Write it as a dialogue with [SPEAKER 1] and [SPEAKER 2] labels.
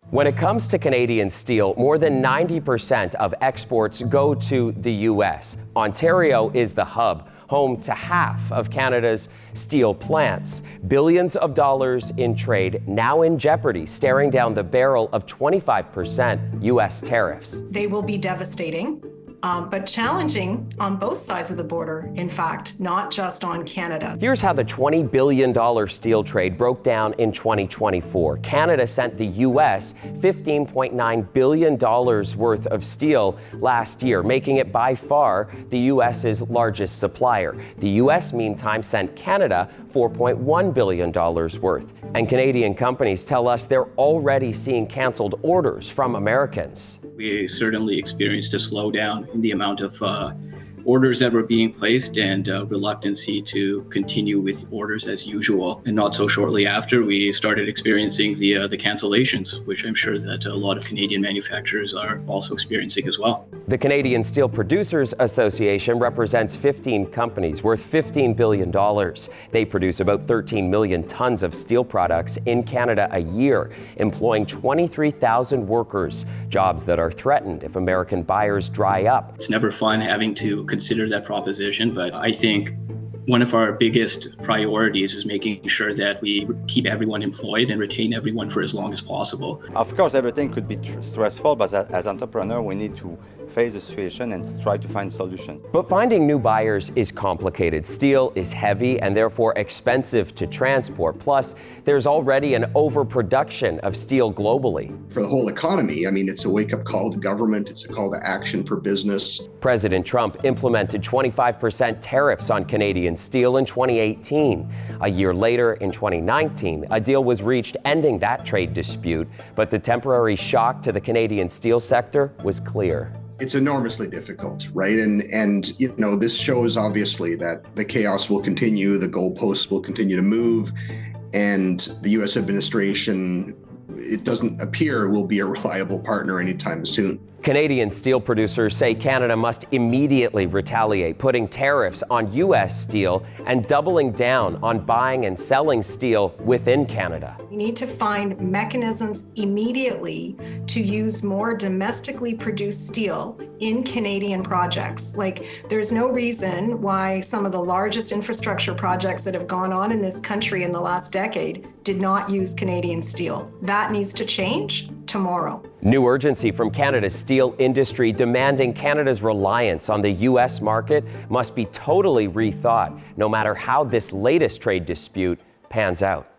[SPEAKER 1] When it comes to Canadian steel, more than 90% of exports go to the U.S. Ontario is the hub, home to half of Canada's steel plants. Billions of dollars in trade now in jeopardy, staring down the barrel of 25% U.S. tariffs.
[SPEAKER 2] They will be devastating, but challenging on both sides of the border, in fact, not just on Canada.
[SPEAKER 1] Here's how the $20 billion steel trade broke down in 2024. Canada sent the U.S. $15.9 billion worth of steel last year, making it by far the U.S.'s largest supplier. The U.S., meantime, sent Canada $4.1 billion worth. And Canadian companies tell us they're already seeing canceled orders from Americans.
[SPEAKER 3] We certainly experienced a slowdown in the amount of orders that were being placed and reluctancy to continue with orders as usual. And not so shortly after, we started experiencing the cancellations, which I'm sure that a lot of Canadian manufacturers are also experiencing as well.
[SPEAKER 1] The Canadian Steel Producers Association represents 15 companies worth $15 billion. They produce about 13 million tons of steel products in Canada a year, employing 23,000 workers, jobs that are threatened if American buyers dry up.
[SPEAKER 3] It's never fun having to consider that proposition, but I think one of our biggest priorities is making sure that we keep everyone employed and retain everyone for as long as possible.
[SPEAKER 4] Of course, everything could be stressful, but as entrepreneurs, we need to face the situation and try to find solutions.
[SPEAKER 1] But finding new buyers is complicated. Steel is heavy and therefore expensive to transport. Plus, there's already an overproduction of steel globally.
[SPEAKER 5] For the whole economy, I mean, it's a wake-up call to government. It's a call to action for business.
[SPEAKER 1] President Trump implemented 25% tariffs on Canadian steel in 2018. A year later, in 2019, a deal was reached ending that trade dispute, but the temporary shock to the Canadian steel sector was clear.
[SPEAKER 5] It's enormously difficult, right? And you know, this shows obviously that the chaos will continue, the goalposts will continue to move, and the U.S. administration, it doesn't appear, will be a reliable partner anytime soon.
[SPEAKER 1] Canadian steel producers say Canada must immediately retaliate, putting tariffs on U.S. steel and doubling down on buying and selling steel within Canada.
[SPEAKER 2] We need to find mechanisms immediately to use more domestically produced steel in Canadian projects. Like, there's no reason why some of the largest infrastructure projects that have gone on in this country in the last decade did not use Canadian steel. That needs to change tomorrow.
[SPEAKER 1] New urgency from Canada's steel industry demanding Canada's reliance on the U.S. market must be totally rethought, no matter how this latest trade dispute pans out.